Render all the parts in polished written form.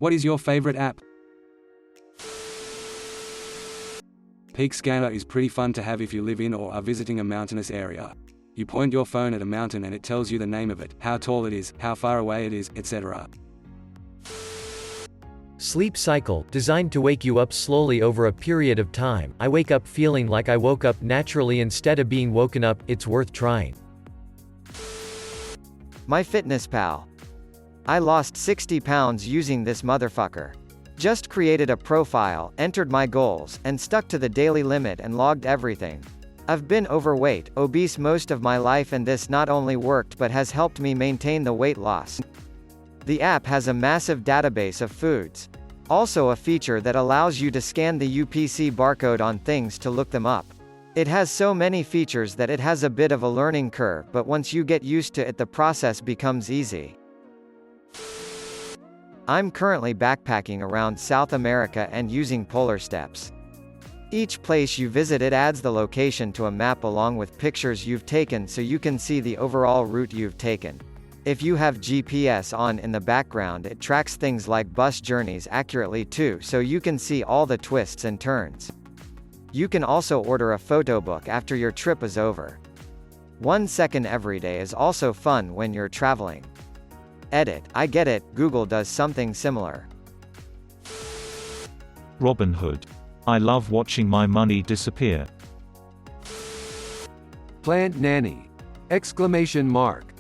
What is your favorite app? Peak Scanner is pretty fun to have if you live in or are visiting a mountainous area. You point your phone at a mountain and it tells you the name of it, how tall it is, how far away it is, etc. Sleep cycle, designed to wake you up slowly over a period of time. I wake up feeling like I woke up naturally instead of being woken up. It's worth trying. MyFitnessPal. I lost 60 pounds using this motherfucker. Just created a profile, entered my goals, and stuck to the daily limit and logged everything. I've been overweight, obese most of my life, and this not only worked but has helped me maintain the weight loss. The app has a massive database of foods. Also a feature that allows you to scan the UPC barcode on things to look them up. It has so many features that it has a bit of a learning curve, but once you get used to it the process becomes easy. I'm currently backpacking around South America and using Polar Steps. Each place you visit it adds the location to a map along with pictures you've taken so you can see the overall route you've taken. If you have GPS on in the background it tracks things like bus journeys accurately too so you can see all the twists and turns. You can also order a photo book after your trip is over. 1 second every day is also fun when you're traveling. Edit, I get it, Google does something similar. Robinhood. I love watching my money disappear. Plant Nanny! Exclamation mark.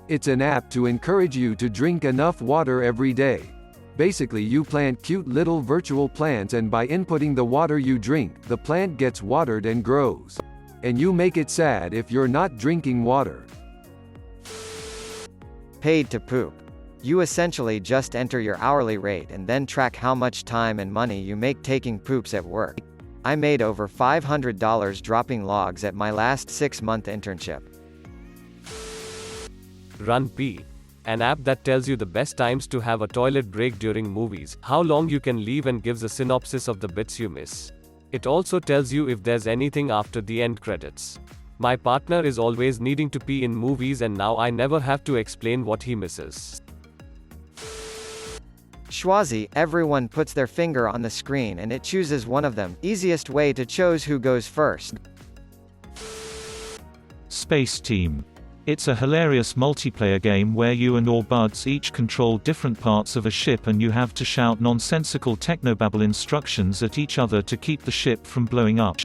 It's an app to encourage you to drink enough water every day. Basically you plant cute little virtual plants and by inputting the water you drink, the plant gets watered and grows. And you make it sad if you're not drinking water. Paid to poop. You essentially just enter your hourly rate and then track how much time and money you make taking poops at work. I made over $500 dropping logs at my last 6-month internship. Run Pee. An app that tells you the best times to have a toilet break during movies, how long you can leave and gives a synopsis of the bits you miss. It also tells you if there's anything after the end credits. My partner is always needing to pee in movies and now I never have to explain what he misses. Schwazi, everyone puts their finger on the screen and it chooses one of them. Easiest way to choose who goes first. Space Team. It's a hilarious multiplayer game where you and your buds each control different parts of a ship and you have to shout nonsensical technobabble instructions at each other to keep the ship from blowing up.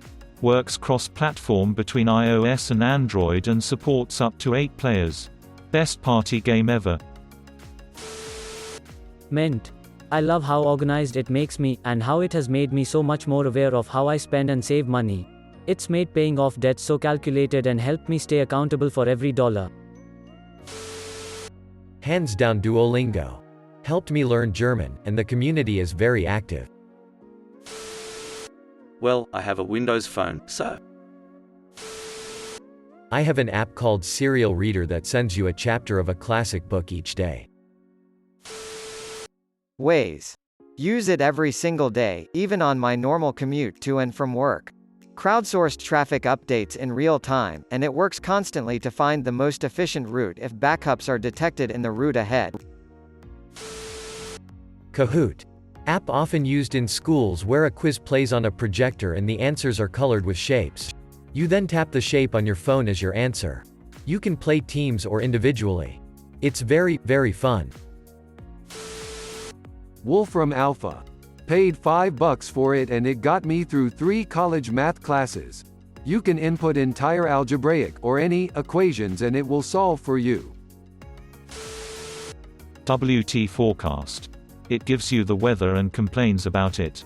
Works cross-platform between iOS and Android and supports up to 8 players. Best party game ever. Mint. I love how organized it makes me, and how it has made me so much more aware of how I spend and save money. It's made paying off debt so calculated and helped me stay accountable for every dollar. Hands down Duolingo. Helped me learn German, and the community is very active. Well, I have a Windows phone, so. I have an app called Serial Reader that sends you a chapter of a classic book each day. Waze. Use it every single day, even on my normal commute to and from work. Crowdsourced traffic updates in real time, and it works constantly to find the most efficient route if backups are detected in the route ahead. Kahoot. App often used in schools where a quiz plays on a projector and the answers are colored with shapes. You then tap the shape on your phone as your answer. You can play teams or individually. It's very, very fun. Wolfram Alpha. Paid $5 for it and it got me through 3 college math classes. You can input entire algebraic or any equations and it will solve for you. WT Forecast. It gives you the weather and complains about it.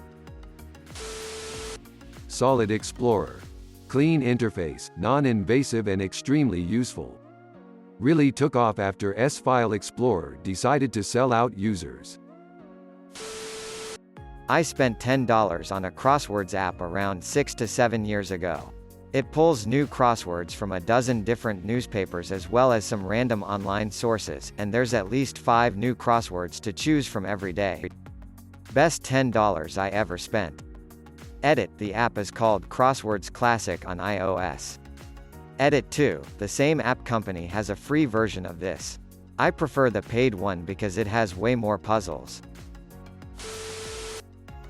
Solid Explorer. Clean interface, non-invasive and extremely useful. Really took off after S-File Explorer decided to sell out users. I spent $10 on a crosswords app around 6 to 7 years ago. It pulls new crosswords from a dozen different newspapers as well as some random online sources, and there's at least 5 new crosswords to choose from every day. Best $10 I ever spent. Edit, the app is called Crosswords Classic on iOS. Edit 2, the same app company has a free version of this. I prefer the paid one because it has way more puzzles.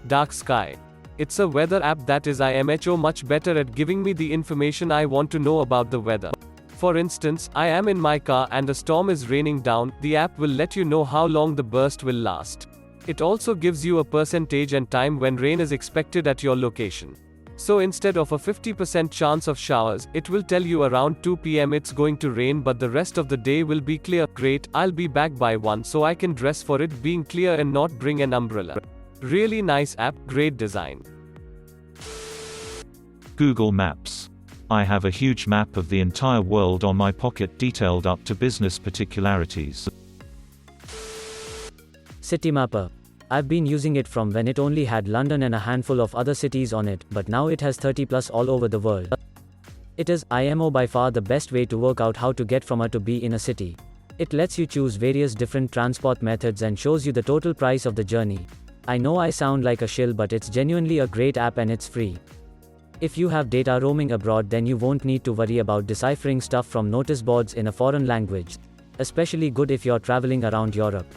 Dark sky. It's a weather app that is IMHO much better at giving me the information I want to know about the weather. For instance, I am in my car and a storm is raining down, the app will let you know how long the burst will last. It also gives you a percentage and time when rain is expected at your location. So instead of a 50% chance of showers, it will tell you around 2 p.m. it's going to rain but the rest of the day will be clear. Great, I'll be back by 1 so I can dress for it being clear and not bring an umbrella. Really nice app, great design. Google Maps. I have a huge map of the entire world on my pocket detailed up to business particularities. Citymapper. I've been using it from when it only had London and a handful of other cities on it, but now it has 30 plus all over the world. It is, IMO by far the best way to work out how to get from A to B in a city. It lets you choose various different transport methods and shows you the total price of the journey. I know I sound like a shill, but it's genuinely a great app and it's free. If you have data roaming abroad, then you won't need to worry about deciphering stuff from notice boards in a foreign language. Especially good if you're traveling around Europe.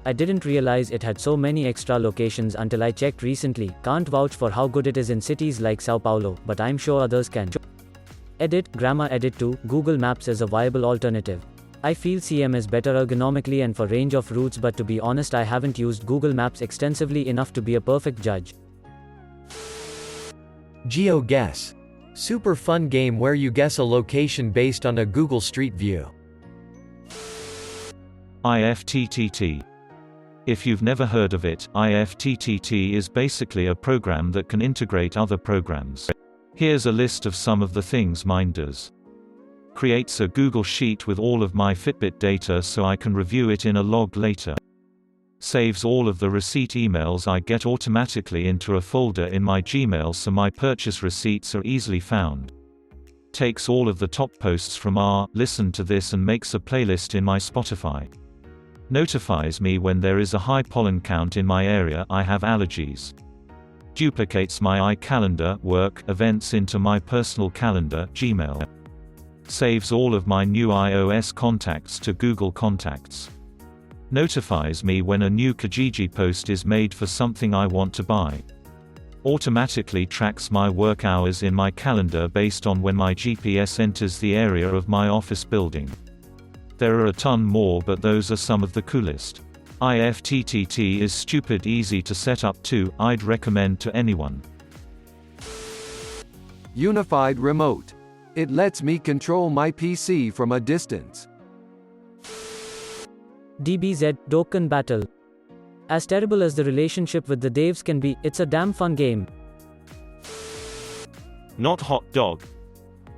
I didn't realize it had so many extra locations until I checked recently. Can't vouch for how good it is in cities like Sao Paulo, but I'm sure others can. Edit, Grammar Edit 2, Google Maps is a viable alternative. I feel CM is better ergonomically and for range of routes, but to be honest I haven't used Google Maps extensively enough to be a perfect judge. GeoGuess. Super fun game where you guess a location based on a Google Street View. IFTTT. If you've never heard of it, IFTTT is basically a program that can integrate other programs. Here's a list of some of the things mine does. Creates a Google Sheet with all of my Fitbit data so I can review it in a log later. Saves all of the receipt emails I get automatically into a folder in my Gmail so my purchase receipts are easily found. Takes all of the top posts from Listen to This and makes a playlist in my Spotify. Notifies me when there is a high pollen count in my area I have allergies. Duplicates my iCalendar work events into my personal calendar Gmail. Saves all of my new iOS contacts to Google Contacts. Notifies me when a new Kijiji post is made for something I want to buy. Automatically tracks my work hours in my calendar based on when my GPS enters the area of my office building. There are a ton more, but those are some of the coolest. IFTTT is stupid easy to set up too, I'd recommend to anyone. Unified Remote. It lets me control my PC from a distance. DBZ, Dokkan Battle. As terrible as the relationship with the devs can be, it's a damn fun game. Not hot dog.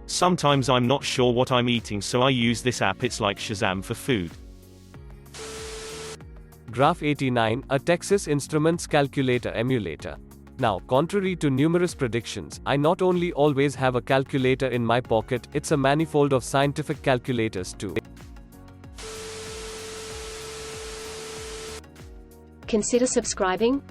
Sometimes I'm not sure what I'm eating, so I use this app. It's like Shazam for food. Graph 89, a Texas Instruments calculator emulator. Now, contrary to numerous predictions, I not only always have a calculator in my pocket, it's a manifold of scientific calculators too. Consider subscribing.